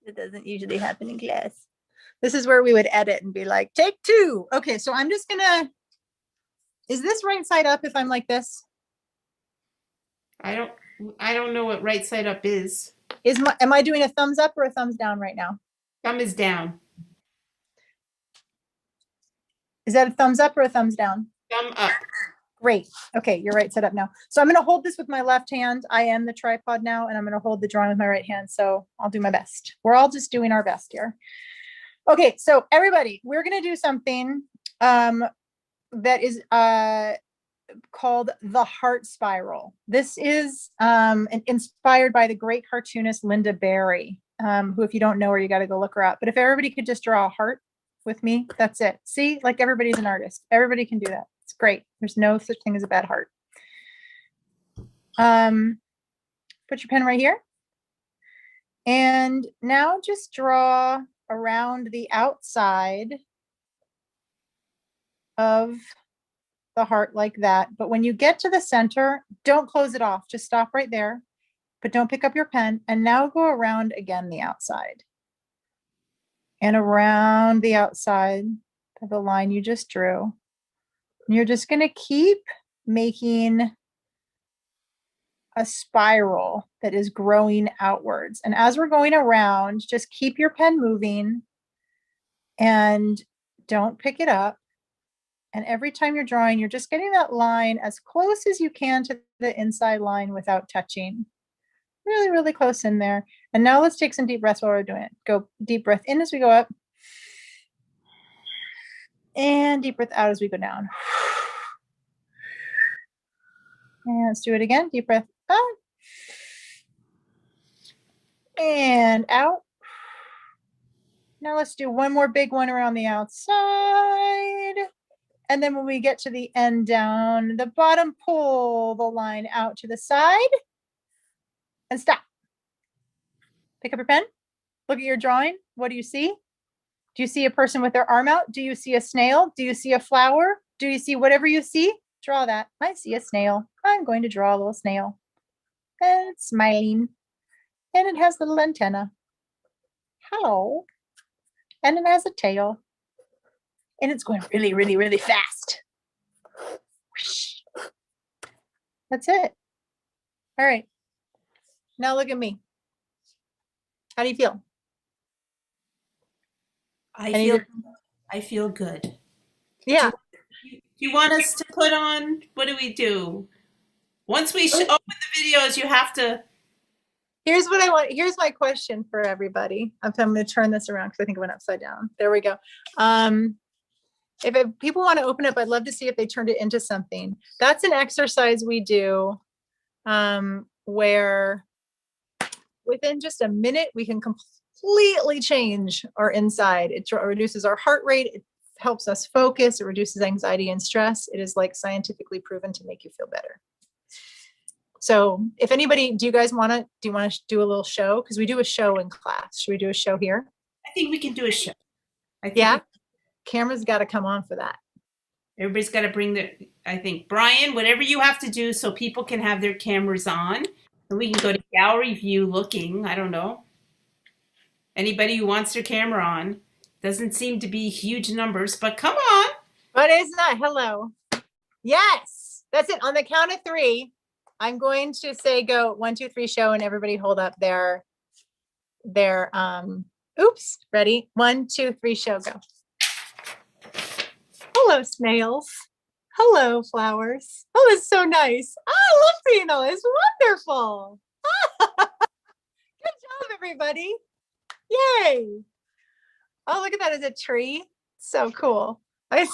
Speaker 3: It doesn't usually happen in class. This is where we would edit and be like, take 2. Okay. So I'm just going to, is this right side up if I'm like this?
Speaker 2: I don't. I don't know what right side up is.
Speaker 3: Am I doing a thumbs up or a thumbs down right now?
Speaker 2: Thumb is down.
Speaker 3: Is that a thumbs up or a thumbs down?
Speaker 2: Thumb up.
Speaker 3: Great. Okay, you're right set up now. So I'm going to hold this with my left hand. I am the tripod now, and I'm going to hold the drawing with my right hand. So I'll do my best. We're all just doing our best here. Okay, so everybody, we're going to do something that is called the heart spiral. This is inspired by the great cartoonist Linda Barry, who, if you don't know her, you got to go look her up. But if everybody could just draw a heart with me, that's it. See, like everybody's an artist. Everybody can do that. It's great. There's no such thing as a bad heart. Put your pen right here. And now just draw around the outside of the heart like that. But when you get to the center, don't close it off. Just stop right there, but don't pick up your pen. And now go around again the outside. And around the outside of the line you just drew. And you're just going to keep making a spiral that is growing outwards. And as we're going around, just keep your pen moving and don't pick it up. And every time you're drawing, you're just getting that line as close as you can to the inside line without touching. Really, really close in there. And now let's take some deep breaths while we're doing it. Go deep breath in as we go up. And deep breath out as we go down. And let's do it again. Deep breath up. And out. Now let's do one more big one around the outside. And then when we get to the end down the bottom, pull the line out to the side and stop. Pick up your pen. Look at your drawing. What do you see? Do you see a person with their arm out? Do you see a snail? Do you see a flower? Do you see whatever you see? Draw that. I see a snail. I'm going to draw a little snail. And it's smiling. And it has a little antenna. Hello. And it has a tail. And it's going really, really, really fast. That's it. All right. Now look at me. How do you feel?
Speaker 2: I feel good.
Speaker 3: Yeah.
Speaker 2: Do you want us to put on, what do we do? Once we open the videos, you have to.
Speaker 3: Here's what I want. Here's my question for everybody. I'm going to turn this around because I think it went upside down. There we go. If people want to open up, I'd love to see if they turned it into something. That's an exercise we do where within just a minute, we can completely change our inside. It reduces our heart rate. It helps us focus. It reduces anxiety and stress. It is like scientifically proven to make you feel better. So if anybody, do you want to do a little show? Because we do a show in class. Should we do a show here?
Speaker 2: I think we can do a show.
Speaker 3: Yeah. Camera's got to come on for that.
Speaker 2: Everybody's got to bring I think, Brian, whatever you have to do so people can have their cameras on. And we can go to gallery view looking. I don't know. Anybody who wants their camera on. Doesn't seem to be huge numbers, but come on.
Speaker 3: But it's not. Hello. Yes. That's it. On the count of 3, I'm going to say go 1, 2, 3 show, and everybody hold up their oops. Ready? 1, 2, 3 show, go. Hello, snails. Hello, flowers. Oh, it's so nice. I love seeing all this. Wonderful. Good job, everybody. Yay. Oh, look at that as a tree. So cool. I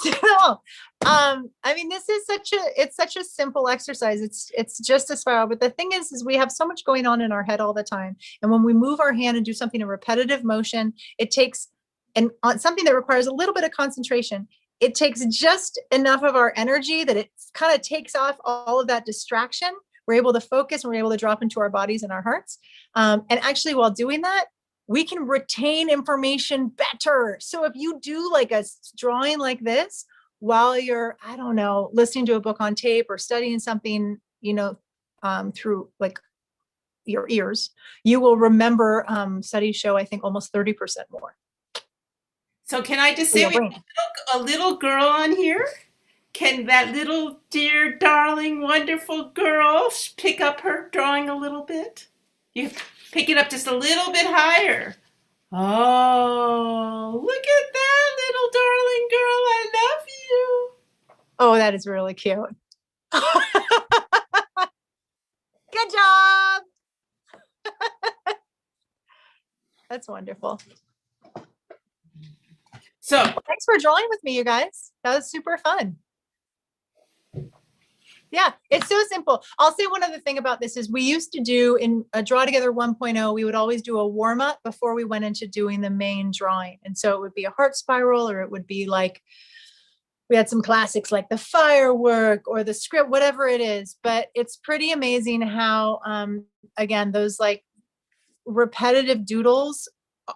Speaker 3: mean, this is such a simple exercise. It's just a spiral. But the thing is we have so much going on in our head all the time. And when we move our hand and do something in repetitive motion, it takes, and on something that requires a little bit of concentration, it takes just enough of our energy that it kind of takes off all of that distraction. We're able to focus and we're able to drop into our bodies and our hearts. And actually, while doing that, we can retain information better. So if you do like a drawing like this while you're, I don't know, listening to a book on tape or studying something, through like your ears, you will remember, studies show, I think, almost 30% more.
Speaker 2: So can I just say we have a little girl on here? Can that little dear, darling, wonderful girl pick up her drawing a little bit? You have to pick it up just a little bit higher. Oh, look at that little darling girl. I love you.
Speaker 3: Oh, that is really cute. Good job. That's wonderful.
Speaker 2: So,
Speaker 3: Thanks for drawing with me, you guys. That was super fun. Yeah, it's so simple. I'll say one other thing about this is we used to do in a Draw Together 1.0, we would always do a warm up before we went into doing the main drawing. And so it would be a heart spiral, or it would be like, we had some classics like the firework or the script, whatever it is. But it's pretty amazing how, again, those like repetitive doodles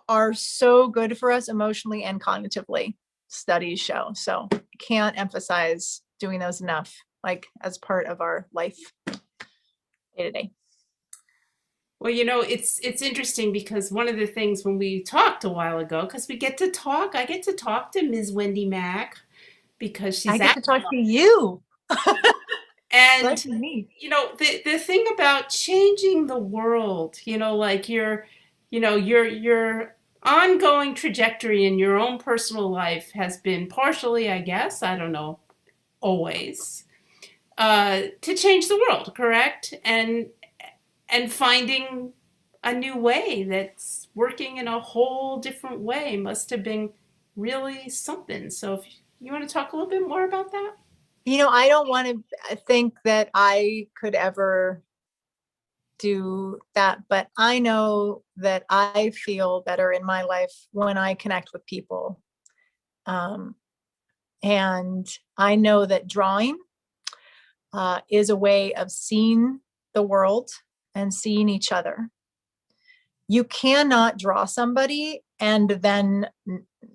Speaker 3: are so good for us emotionally and cognitively, studies show. So can't emphasize doing those enough, like as part of our life day to day.
Speaker 2: well, you know, it's interesting because one of the things when we talked a while ago, because we get to talk, I get to talk to Ms. Wendy Mac because she's
Speaker 3: I get to talk to you.
Speaker 2: and
Speaker 3: Like me.
Speaker 2: you know, the thing about changing the world, you know, like your ongoing trajectory in your own personal life has been partially, I guess, I don't know, always, to change the world, correct? And finding a new way that's working in a whole different way must have been really something. So if you want to talk a little bit more about that?
Speaker 3: You know, I don't want to think that I could ever do that, but I know that I feel better in my life when I connect with people. And I know that drawing is a way of seeing the world and seeing each other. You cannot draw somebody and then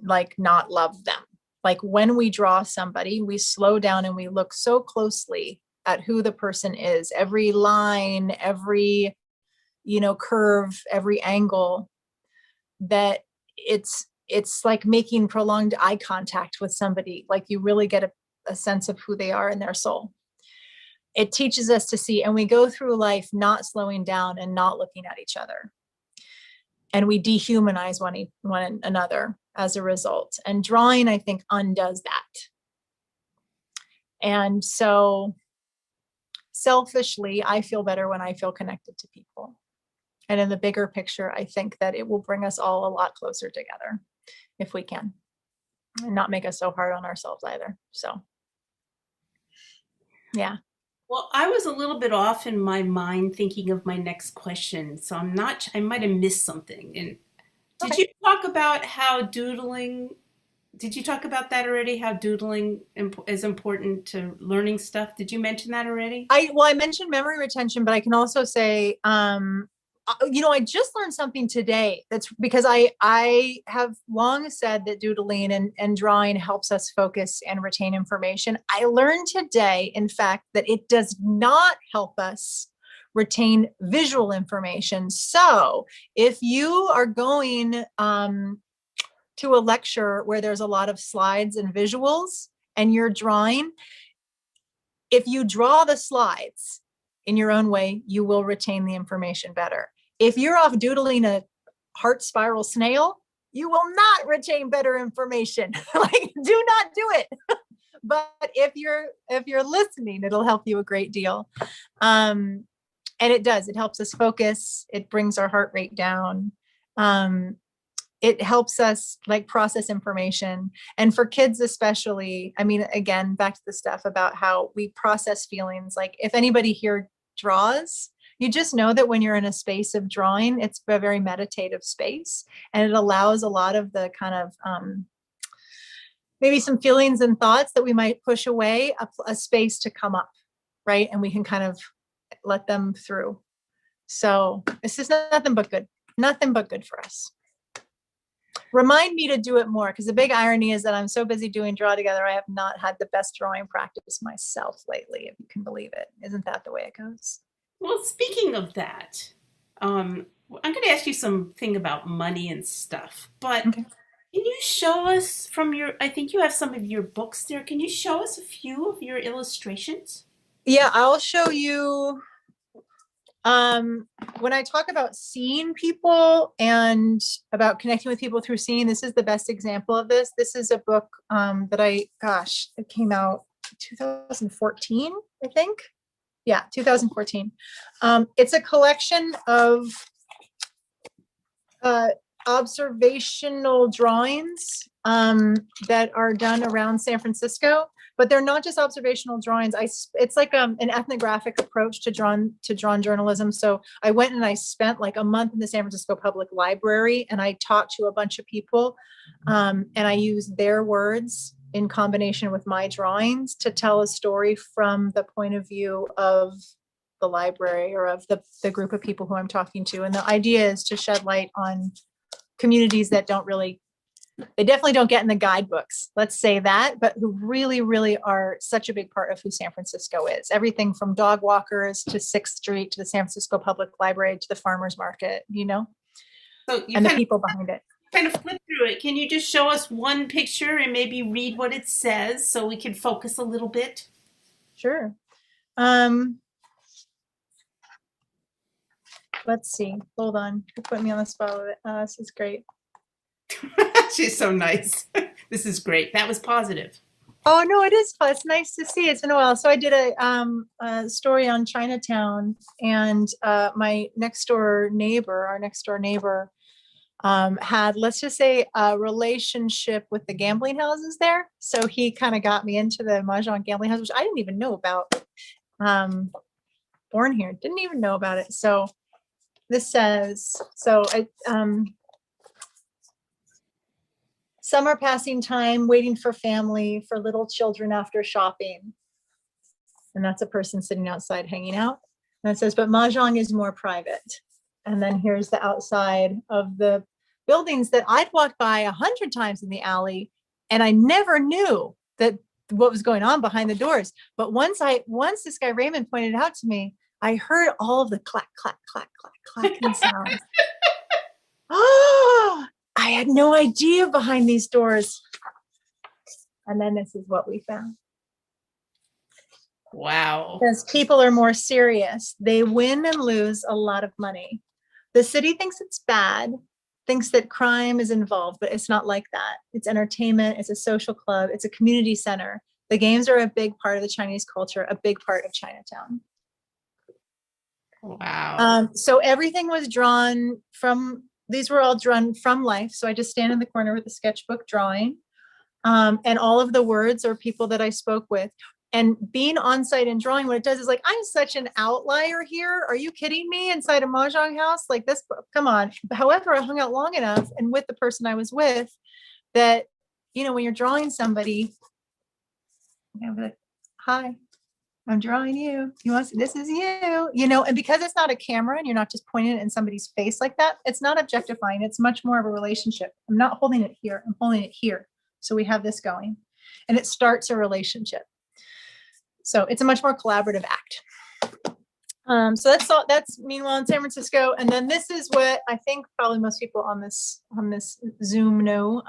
Speaker 3: like not love them. Like when we draw somebody, we slow down and we look so closely at who the person is, every line, every, you know, curve, every angle, that it's like making prolonged eye contact with somebody. Like you really get a sense of who they are in their soul. It teaches us to see, and we go through life not slowing down and not looking at each other. And we dehumanize one another as a result. And drawing, I think, undoes that. And so selfishly, I feel better when I feel connected to people. And in the bigger picture, I think that it will bring us all a lot closer together if we can, and not make us so hard on ourselves either. So, yeah.
Speaker 2: Well, I was a little bit off in my mind thinking of my next question, so I might have missed something. And did
Speaker 3: Okay.
Speaker 2: you talk about how doodling, did you talk about that already? How doodling is important to learning stuff? Did you mention that already?
Speaker 3: I mentioned memory retention, but I can also say, you know, I just learned something today. That's because I have long said that doodling and drawing helps us focus and retain information. I learned today, in fact, that it does not help us retain visual information. So if you are going to a lecture where there's a lot of slides and visuals and you're drawing, if you draw the slides in your own way, you will retain the information better. If you're off doodling a heart spiral snail, you will not retain better information. Like, do not do it. But if you're listening, it'll help you a great deal. And it does. It helps us focus. It brings our heart rate down. It helps us like process information. And for kids especially, I mean, again, back to the stuff about how we process feelings. Like if anybody here draws, you just know that when you're in a space of drawing, it's a very meditative space, and it allows a lot of the kind of maybe some feelings and thoughts that we might push away, a space to come up, right? And we can kind of let them through. So this is nothing but good for us. Remind me to do it more, because the big irony is that I'm so busy doing Draw Together, I have not had the best drawing practice myself lately, if you can believe it. Isn't that the way it goes?
Speaker 2: Well, speaking of that, I'm going to ask you something about money and stuff, but
Speaker 3: Okay.
Speaker 2: Can you show us from your, I think you have some of your books there. Can you show us a few of your illustrations?
Speaker 3: Yeah, I'll show you. When I talk about seeing people and about connecting with people through seeing, this is the best example of this. This is a book that it came out 2014, I think. Yeah, 2014. It's a collection of observational drawings that are done around San Francisco, but they're not just observational drawings. It's like an ethnographic approach to drawn journalism. So I went and I spent like a month in the San Francisco Public Library, and I talked to a bunch of people, and I used their words in combination with my drawings to tell a story from the point of view of the library or of the group of people who I'm talking to. And the idea is to shed light on communities that they definitely don't get in the guidebooks, let's say that, but who really, really are such a big part of who San Francisco is. Everything from dog walkers to 6th Street to the San Francisco Public Library to the farmers market,
Speaker 2: So
Speaker 3: and the people behind it.
Speaker 2: kind of flip through it. Can you just show us one picture and maybe read what it says so we can focus a little bit?
Speaker 3: Sure. Let's see. Hold on. You put me on the spot with it. This is great.
Speaker 2: She's so nice. This is great. That was positive.
Speaker 3: Oh no, it is fun. It's nice to see. It's been a while. So I did a story on Chinatown, and my next door neighbor, had, let's just say, a relationship with the gambling houses there. So he kind of got me into the mahjong gambling house, which I didn't even know about. Born here, didn't even know about it. So this says, summer passing time, waiting for family, for little children after shopping. And that's a person sitting outside hanging out. And it says, but mahjong is more private. And then here's the outside of the buildings that I'd walked by 100 times in the alley, and I never knew that what was going on behind the doors. But once this guy Raymond pointed it out to me, I heard all of the clack, clack, clack, clack, clacking sounds. Oh, I had no idea behind these doors. And then this is what we found.
Speaker 2: Wow.
Speaker 3: Because people are more serious. They win and lose a lot of money. The city thinks it's bad, thinks that crime is involved, but it's not like that. It's entertainment. It's a social club. It's a community center. The games are a big part of the Chinese culture, a big part of Chinatown.
Speaker 2: Wow.
Speaker 3: So everything was drawn from, these were all drawn from life. So I just stand in the corner with a sketchbook drawing. And all of the words are people that I spoke with. And being on site and drawing, what it does is like, I'm such an outlier here. Are you kidding me? Inside a mahjong house like this? Come on. However, I hung out long enough and with the person I was with that, when you're drawing somebody, like, hi, I'm drawing you. You want to see, this is you, and because it's not a camera and you're not just pointing it in somebody's face like that, it's not objectifying. It's much more of a relationship. I'm not holding it here. I'm holding it here. So we have this going, and it starts a relationship. So it's a much more collaborative act. So that's meanwhile in San Francisco. And then this is what I think probably most people on this Zoom know.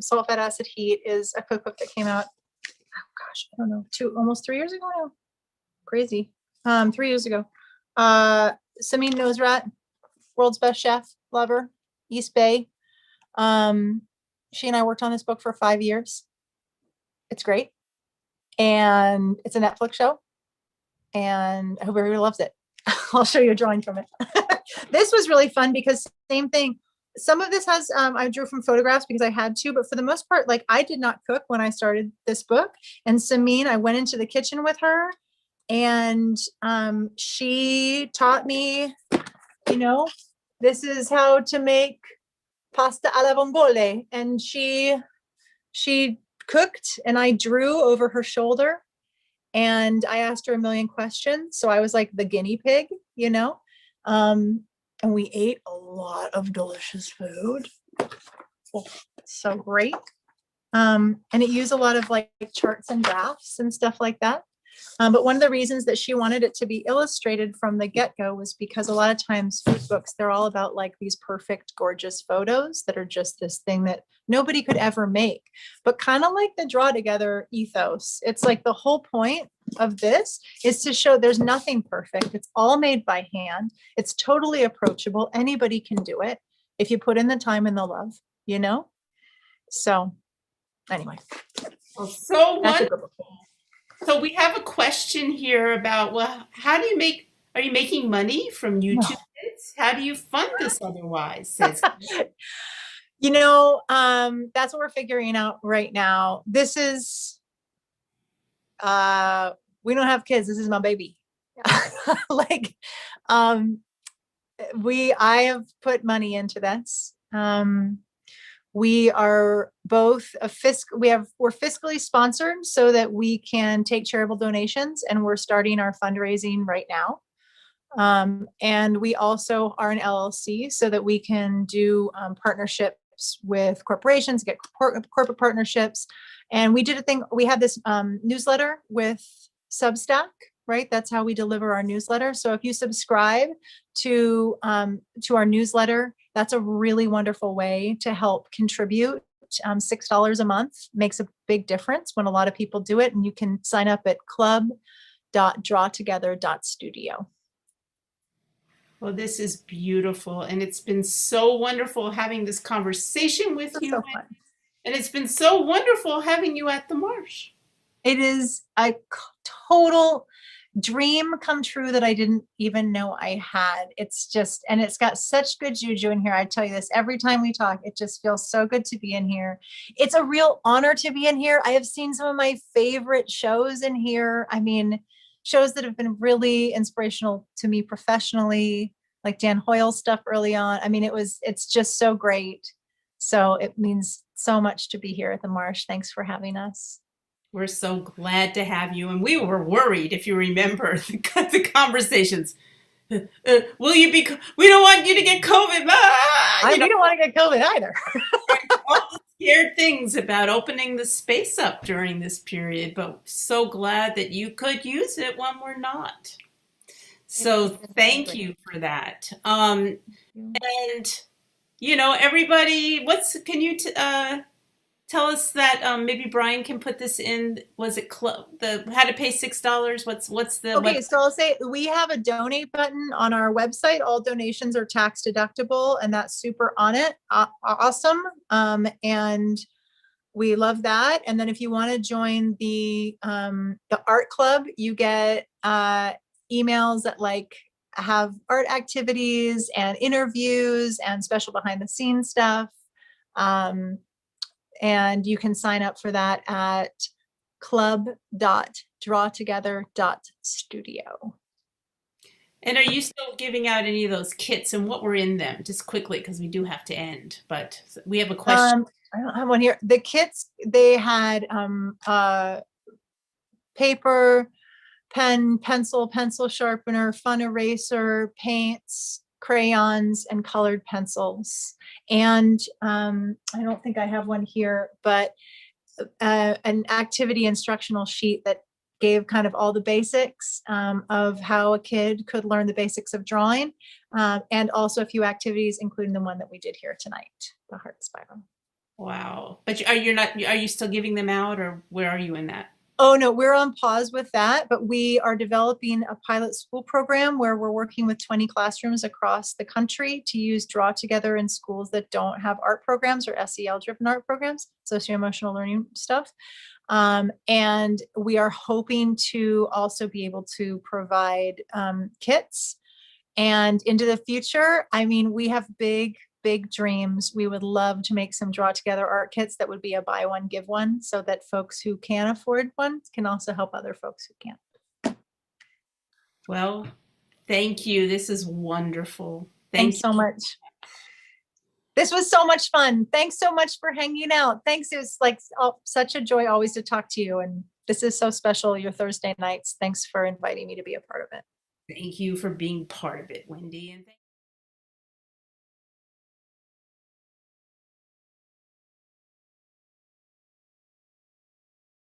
Speaker 3: Salt, Fat, Acid, Heat is a cookbook that came out, oh gosh, I don't know, almost 3 years ago now. Crazy. 3 years ago. Samin Nosrat, world's best chef, lover, East Bay. She and I worked on this book for 5 years. It's great. And it's a Netflix show. And I hope everybody loves it. I'll show you a drawing from it. This was really fun because same thing. Some of this has, I drew from photographs because I had to, but for the most part, like I did not cook when I started this book. And Samin, I went into the kitchen with her and she taught me, this is how to make pasta alla vongole. And she cooked and I drew over her shoulder and I asked her a million questions. So I was like the guinea pig, and we ate a lot of delicious food. So great. And it used a lot of like charts and graphs and stuff like that. But one of the reasons that she wanted it to be illustrated from the get-go was because a lot of times food books, they're all about like these perfect, gorgeous photos that are just this thing that nobody could ever make. But kind of like the draw together ethos, it's like the whole point of this is to show there's nothing perfect. It's all made by hand. It's totally approachable. Anybody can do it if you put in the time and the love, you know? So anyway.
Speaker 2: Well, so
Speaker 3: That's a
Speaker 2: wonderful.
Speaker 3: good book.
Speaker 2: So we have a question here about, well, how do you make, are you making money from YouTube Kids? How do you fund this otherwise? Says,
Speaker 3: You know, that's what we're figuring out right now. This is, we don't have kids. This is my baby. Like, I have put money into this. We are both we're fiscally sponsored so that we can take charitable donations, and we're starting our fundraising right now. And we also are an LLC so that we can do partnerships with corporations, get corporate partnerships. And we did a thing, we had this newsletter with Substack, right? That's how we deliver our newsletter. So if you subscribe to our newsletter, that's a really wonderful way to help contribute. $6 a month makes a big difference when a lot of people do it. And you can sign up at club.drawtogether.studio.
Speaker 2: well, this is beautiful. And it's been so wonderful having this conversation with
Speaker 3: That's
Speaker 2: you.
Speaker 3: so fun.
Speaker 2: And it's been so wonderful having you at the Marsh.
Speaker 3: It is a total dream come true that I didn't even know I had. It's just, and it's got such good juju in here. I tell you this, every time we talk, it just feels so good to be in here. It's a real honor to be in here. I have seen some of my favorite shows in here. I mean, shows that have been really inspirational to me professionally, like Dan Hoyle's stuff early on. I mean, it's just so great. So it means so much to be here at the Marsh. Thanks for having us.
Speaker 2: We're so glad to have you. And we were worried, if you remember, the conversations. Will you be, we don't want you to get COVID.
Speaker 3: We don't want to get COVID either.
Speaker 2: All the scared things about opening the space up during this period, but so glad that you could use it when we're not. So thank you for that. And everybody, can you tell us that maybe Brian can put this in? Was it how to pay $6? What's the
Speaker 3: okay? So I'll say we have a donate button on our website. All donations are tax deductible, and that's super on it. Awesome, and we love that. And then if you want to join the art club, you get emails that like have art activities and interviews and special behind the scenes stuff. And you can sign up for that at club.drawtogether.studio.
Speaker 2: And are you still giving out any of those kits, and what were in them? Just quickly, because we do have to end, but we have a question.
Speaker 3: I don't have one here. The kits, they had paper, pen, pencil sharpener, fun eraser, paints, crayons, and colored pencils. And I don't think I have one here, but an activity instructional sheet that gave kind of all the basics of how a kid could learn the basics of drawing, and also a few activities, including the one that we did here tonight, the heart spiral.
Speaker 2: Wow. But are you still giving them out, or where are you in that?
Speaker 3: Oh, no, we're on pause with that, but we are developing a pilot school program where we're working with 20 classrooms across the country to use Draw Together in schools that don't have art programs or SEL-driven art programs, socio-emotional learning stuff. And we are hoping to also be able to provide kits. And into the future, I mean, we have big dreams. We would love to make some Draw Together art kits that would be a buy one, give one, so that folks who can afford one can also help other folks who can't.
Speaker 2: Well, thank you. This is wonderful.
Speaker 3: Thanks so much. This was so much fun. Thanks so much for hanging out. Thanks. It was like such a joy always to talk to you. And this is so special, your Thursday nights. Thanks for inviting me to be a part of it.
Speaker 2: Thank you for being part of it, Wendy. And